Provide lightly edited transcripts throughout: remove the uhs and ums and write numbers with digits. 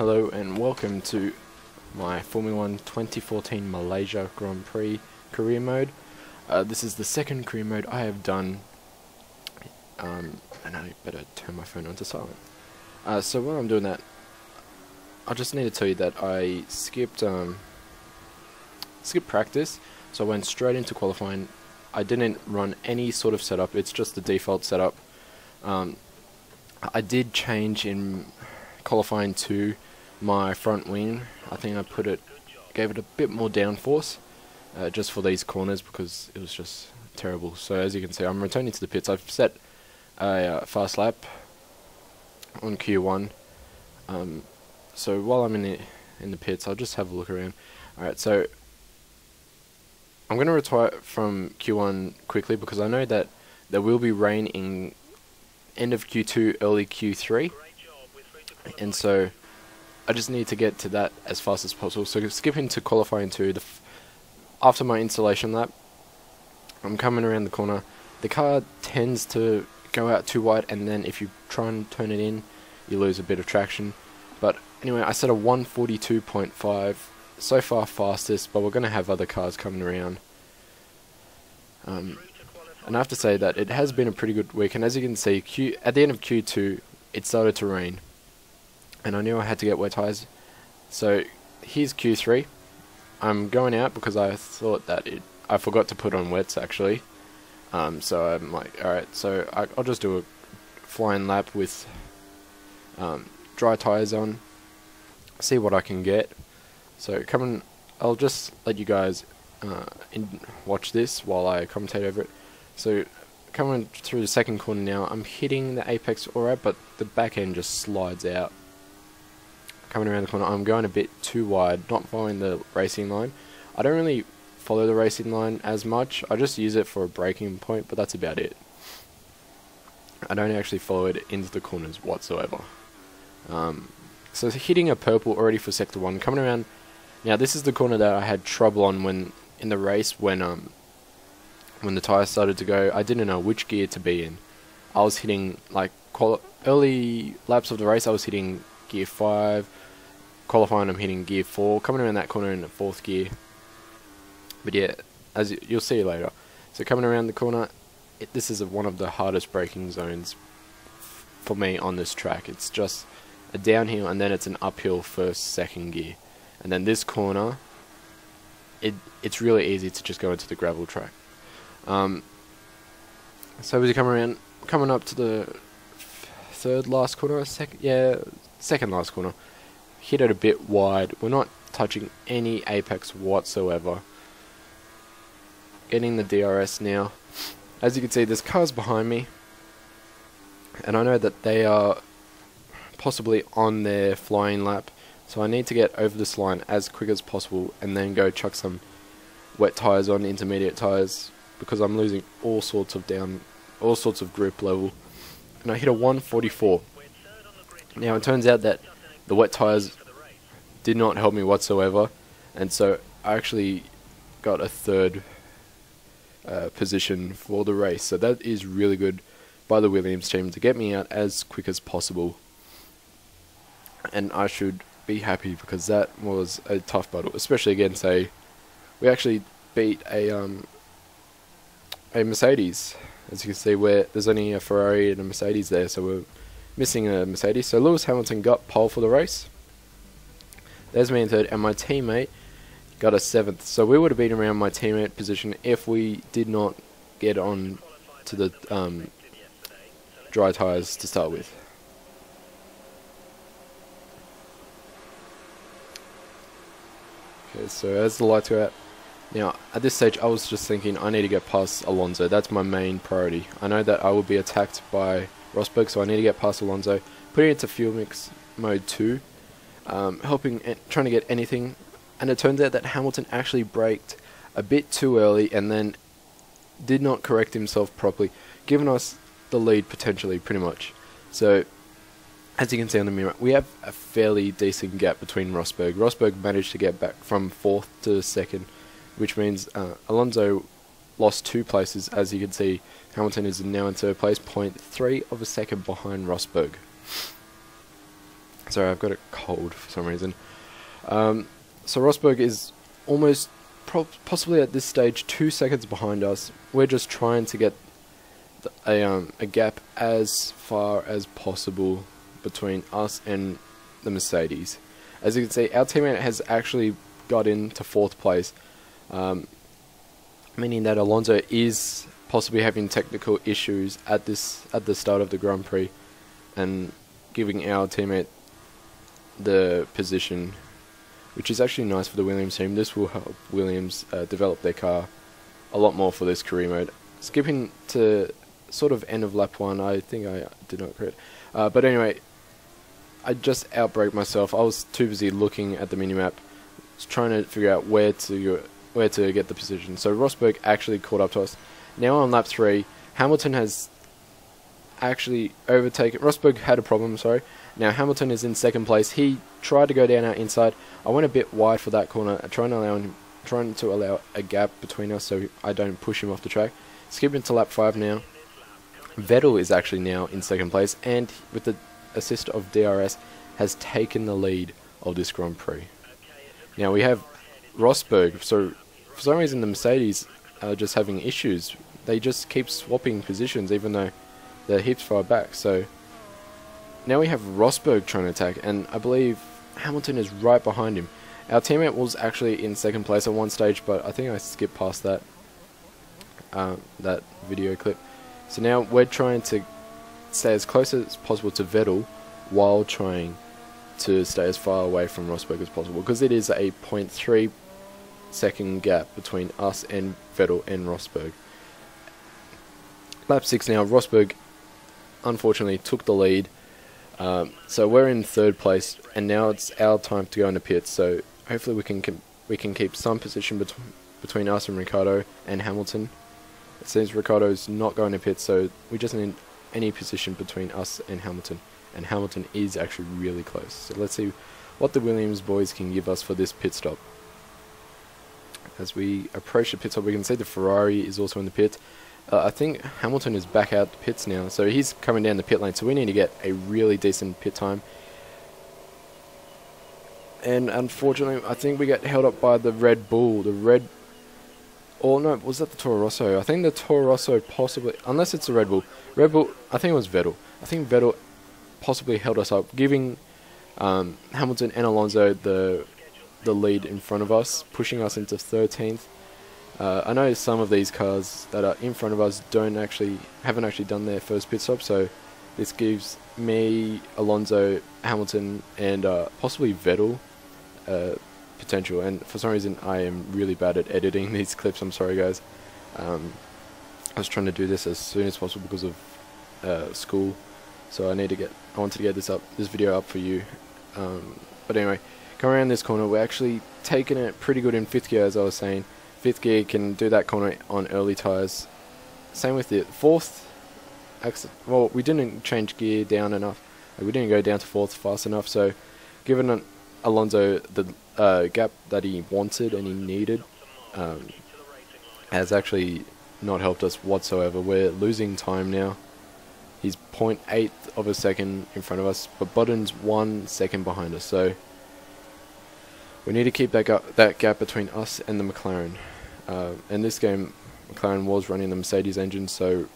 Hello and welcome to my Formula 1 2014 Malaysia Grand Prix career mode. This is the second career mode I have done, and I better turn my phone on to silent. So while I'm doing that, I just need to tell you that I skipped practice, so I went straight into qualifying. I didn't run any sort of setup, it's just the default setup. I did change in qualifying to my front wing. I think I gave it a bit more downforce just for these corners because it was just terrible. So as you can see, I'm returning to the pits. I've set a fast lap on Q1. So while I'm in the pits, I'll just have a look around. Alright, so I'm going to retire from Q1 quickly because I know that there will be rain in end of Q2, early Q3, and so I just need to get to that as fast as possible. So skipping to qualifying 2, after my installation lap, I'm coming around the corner. The car tends to go out too wide, and then if you try and turn it in, you lose a bit of traction. But anyway, I set a 142.5, so far fastest, but we're going to have other cars coming around. And I have to say that it has been a pretty good week, and as you can see, at the end of Q2, it started to rain. And I knew I had to get wet tyres. So here's Q3. I'm going out because I thought that I forgot to put on wets actually. So I'm like, alright, so I'll just do a flying lap with dry tyres on, see what I can get. So I'll just let you guys watch this while I commentate over it. So coming through the second corner now, I'm hitting the apex alright, but the back end just slides out. Coming around the corner, I'm going a bit too wide, not following the racing line. I don't really follow the racing line as much, I just use it for a braking point, but that's about it. I don't actually follow it into the corners whatsoever. So hitting a purple already for sector 1, coming around. Now this is the corner that I had trouble on in the race when the tyres started to go. I didn't know which gear to be in. I was hitting, like, early laps of the race I was hitting gear 5, qualifying I'm hitting gear 4, coming around that corner in the 4th gear. But yeah, as you'll see later. So coming around the corner, this is one of the hardest braking zones for me on this track. It's just a downhill and then it's an uphill first, second gear. And then this corner, it's really easy to just go into the gravel track. So as you come around, coming up to the third last corner, second last corner, hit it a bit wide. We're not touching any apex whatsoever. Getting the DRS now. As you can see, there's cars behind me, and I know that they are possibly on their flying lap, so I need to get over this line as quick as possible and then go chuck some wet tyres on, intermediate tyres, because I'm losing all sorts of grip level. And I hit a 144. Now it turns out that the wet tyres did not help me whatsoever, and so I actually got a third position for the race. So that is really good by the Williams team to get me out as quick as possible. And I should be happy because that was a tough battle, especially against we actually beat a Mercedes. As you can see, where there's only a Ferrari and a Mercedes there, so we're missing a Mercedes. So Lewis Hamilton got pole for the race. There's me in third, and my teammate got a 7th. So we would have been around my teammate position if we did not get on to the dry tyres to start with. Okay, so as the lights go out, now, at this stage, I was just thinking I need to get past Alonso. That's my main priority. I know that I will be attacked by Rosberg, so I need to get past Alonso. Putting it to fuel mix mode 2, trying to get anything. And it turns out that Hamilton actually braked a bit too early and then did not correct himself properly, giving us the lead potentially, pretty much. So, as you can see on the mirror, we have a fairly decent gap between Rosberg. Rosberg managed to get back from 4th to 2nd. Which means Alonso lost 2 places. As you can see, Hamilton is now in 3rd place, 0.3 of a second behind Rosberg. Sorry, I've got a cold for some reason. So Rosberg is almost, possibly at this stage, 2 seconds behind us. We're just trying to get a gap as far as possible between us and the Mercedes. As you can see, our teammate has actually got into 4th place, meaning that Alonso is possibly having technical issues at the start of the Grand Prix, and giving our teammate the position, which is actually nice for the Williams team. This will help Williams develop their car a lot more for this career mode. Skipping to sort of end of lap 1, I think I did not correct. But anyway, I just outbraked myself. I was too busy looking at the minimap, trying to figure out where to get the position. So Rosberg actually caught up to us. Now on lap 3, Hamilton has actually overtaken. Rosberg had a problem, sorry. Now Hamilton is in 2nd place. He tried to go down our inside. I went a bit wide for that corner, trying to allow a gap between us so I don't push him off the track. Skipping to lap 5 now. Vettel is actually now in 2nd place, and with the assist of DRS, has taken the lead of this Grand Prix. Now we have Rosberg. So for some reason the Mercedes are just having issues. They just keep swapping positions even though they're heaps far back. So now we have Rosberg trying to attack, and I believe Hamilton is right behind him. Our teammate was actually in 2nd place at one stage, but I think I skipped past that that video clip. So now we're trying to stay as close as possible to Vettel while trying to stay as far away from Rosberg as possible, because it is a 0.3 second gap between us and Vettel and Rosberg. Lap 6 now, Rosberg unfortunately took the lead. So we're in 3rd place, and now it's our time to go into pits. So hopefully we can keep some position between us and Ricciardo and Hamilton. It seems Ricciardo's not going to pits, so we just need any position between us and Hamilton. And Hamilton is actually really close. So let's see what the Williams boys can give us for this pit stop. As we approach the pit stop, we can see the Ferrari is also in the pit. I think Hamilton is back out the pits now, so he's coming down the pit lane, so we need to get a really decent pit time. And unfortunately, I think we get held up by the Red Bull. Or no, was that the Toro Rosso? I think the Toro Rosso possibly, unless it's the Red Bull. Red Bull, I think it was Vettel. I think Vettel possibly held us up, giving Hamilton and Alonso the lead in front of us, pushing us into 13th. I know some of these cars that are in front of us haven't actually done their first pit stop, so this gives me, Alonso, Hamilton, and possibly Vettel potential. And for some reason, I am really bad at editing these clips. I'm sorry, guys. I was trying to do this as soon as possible because of school, so I wanted to get this video up for you. But anyway, coming around this corner, we're actually taking it pretty good in 5th gear, as I was saying. 5th gear can do that corner on early tyres. Same with the 4th. Well, we didn't change gear down enough. We didn't go down to 4th fast enough, so given Alonso the gap that he wanted and he needed, has actually not helped us whatsoever. We're losing time now. He's 0.8 of a second in front of us, but Button's 1 second behind us, so we need to keep that gap between us and the McLaren. In this game, McLaren was running the Mercedes engine, so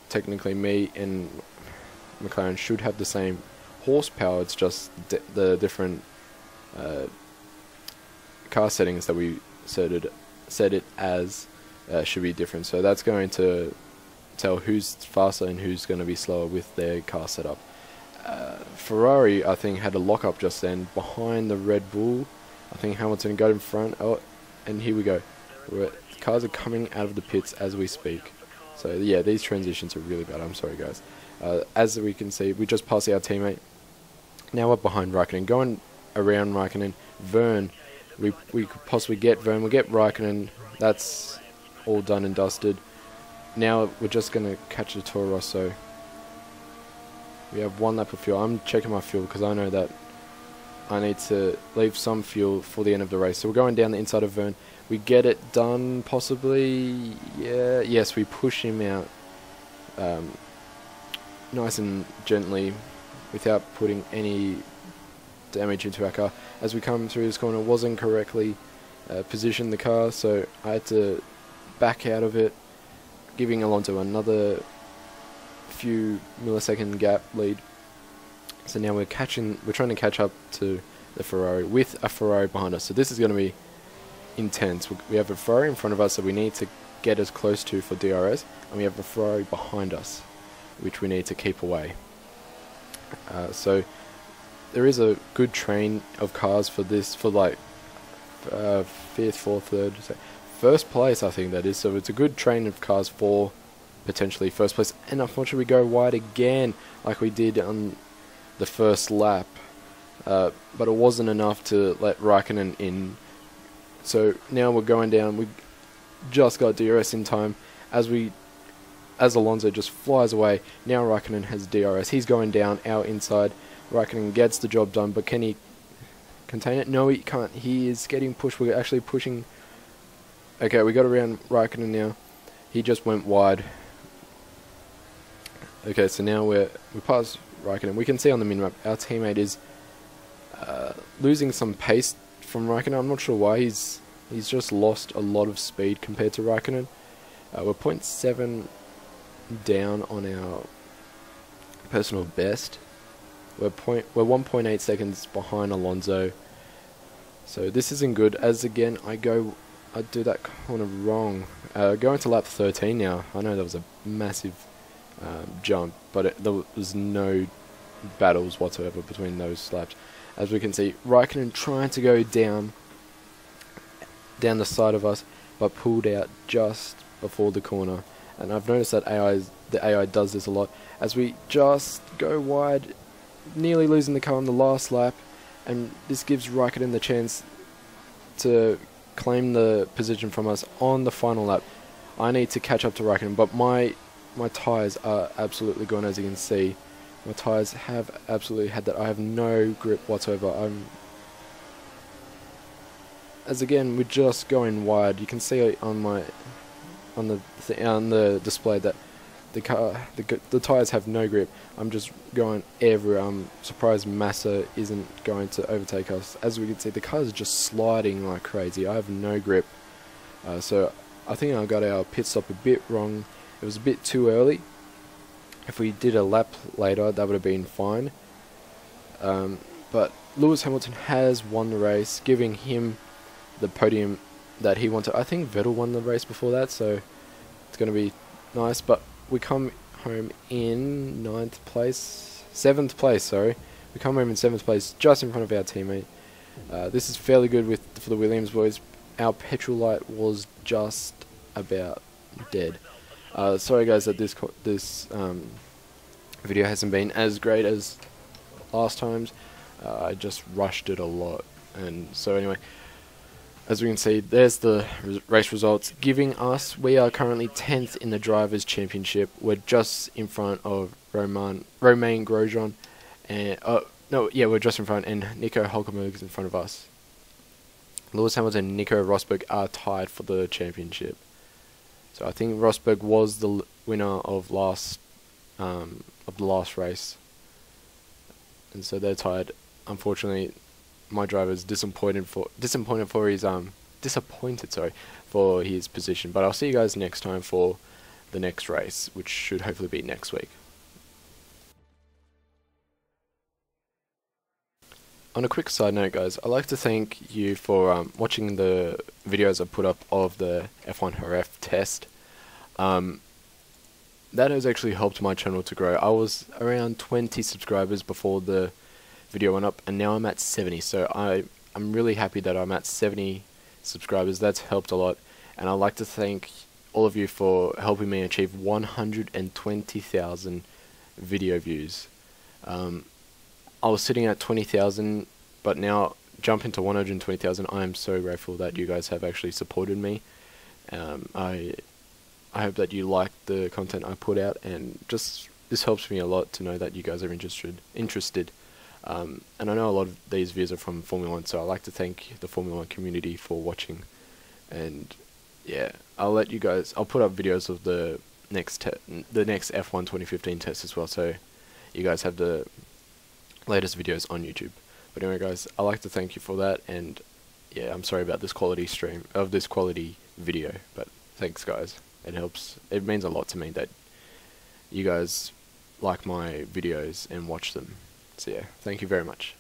technically me and McLaren should have the same horsepower. It's just the different car settings that we set it as should be different. So that's going to tell who's faster and who's going to be slower with their car setup. Ferrari, I think, had a lock-up just then behind the Red Bull. I think Hamilton got in front. Oh, and here we go. Cars are coming out of the pits as we speak. So yeah, these transitions are really bad. I'm sorry, guys. As we can see, we just passed our teammate. Now we're behind Raikkonen. Going around Raikkonen. Vern, we could possibly get Vern. We'll get Raikkonen. That's all done and dusted. Now we're just going to catch the Toro Rosso. We have 1 lap of fuel. I'm checking my fuel because I know that I need to leave some fuel for the end of the race. So we're going down the inside of Vern. We get it done, possibly. Yeah, yes, we push him out nice and gently without putting any damage into our car. As we come through this corner, wasn't correctly positioned the car, so I had to back out of it, giving Alonso another few millisecond gap lead. So now we're trying to catch up to the Ferrari with a Ferrari behind us. So this is going to be intense. We have a Ferrari in front of us that we need to get as close to for DRS, and we have a Ferrari behind us which we need to keep away. So there is a good train of cars for this, for like 5th, 4th, 3rd, first place I think that is. So it's a good train of cars for potentially first place, and unfortunately we go wide again like we did on the first lap, but it wasn't enough to let Raikkonen in. So now we're going down. We just got DRS in time as Alonso just flies away. Now Raikkonen has DRS. He's going down our inside. Raikkonen gets the job done, but can he contain it? No, he can't. He is getting pushed. We're actually pushing. Okay, we got around Raikkonen now. He just went wide. Okay, so now we passed Raikkonen. We can see on the minimap our teammate is losing some pace from Raikkonen. I'm not sure why. He's just lost a lot of speed compared to Raikkonen. We're 0.7 down on our personal best. We're 1.8 seconds behind Alonso. So this isn't good. As again, I do that kind of wrong. Going to lap 13 now. I know that was a massive jump, but there was no battles whatsoever between those laps. As we can see, Raikkonen trying to go down the side of us, but pulled out just before the corner. And I've noticed that the AI does this a lot. As we just go wide, nearly losing the car on the last lap, and this gives Raikkonen the chance to claim the position from us on the final lap. I need to catch up to Raikkonen, but my tyres are absolutely gone, as you can see. My tyres have absolutely had that. I have no grip whatsoever. As again, we're just going wide. You can see on the display that the tyres have no grip. I'm just going everywhere. I'm surprised Massa isn't going to overtake us. As we can see, the car is just sliding like crazy. I have no grip. So I think I got our pit stop a bit wrong. It was a bit too early. If we did a lap later, that would have been fine. But Lewis Hamilton has won the race, giving him the podium that he wanted. I think Vettel won the race before that, so it's going to be nice. But we come home in 7th place, sorry. We come home in 7th place, just in front of our teammate. This is fairly good for the Williams boys. Our petrol light was just about dead. Sorry guys that this video hasn't been as great as last times. I just rushed it a lot, and so anyway, as we can see, there's the race results giving us, we are currently 10th in the Drivers' Championship. We're just in front of Romain Grosjean, and we're just in front, and Nico Hulkenberg is in front of us. Lewis Hamilton and Nico Rosberg are tied for the championship. So I think Rosberg was the winner of the last race, and so they're tied. Unfortunately, my driver is disappointed for his position. But I'll see you guys next time for the next race, which should hopefully be next week. On a quick side note, guys, I'd like to thank you for watching the videos I put up of the F1 Jerez test. That has actually helped my channel to grow. I was around 20 subscribers before the video went up, and now I'm at 70. So I'm really happy that I'm at 70 subscribers. That's helped a lot, and I'd like to thank all of you for helping me achieve 120,000 video views. I was sitting at 20,000, but now jumping to 120,000. I am so grateful that you guys have actually supported me. I hope that you like the content I put out, and just this helps me a lot to know that you guys are interested. And I know a lot of these views are from Formula 1, so I'd like to thank the Formula 1 community for watching. And yeah, I'll put up videos of the next F1 2015 test as well, so you guys have the latest videos on YouTube. But anyway, guys, I'd like to thank you for that, and yeah, I'm sorry about this quality video, but thanks, guys. It helps. It means a lot to me that you guys like my videos and watch them. So yeah, thank you very much.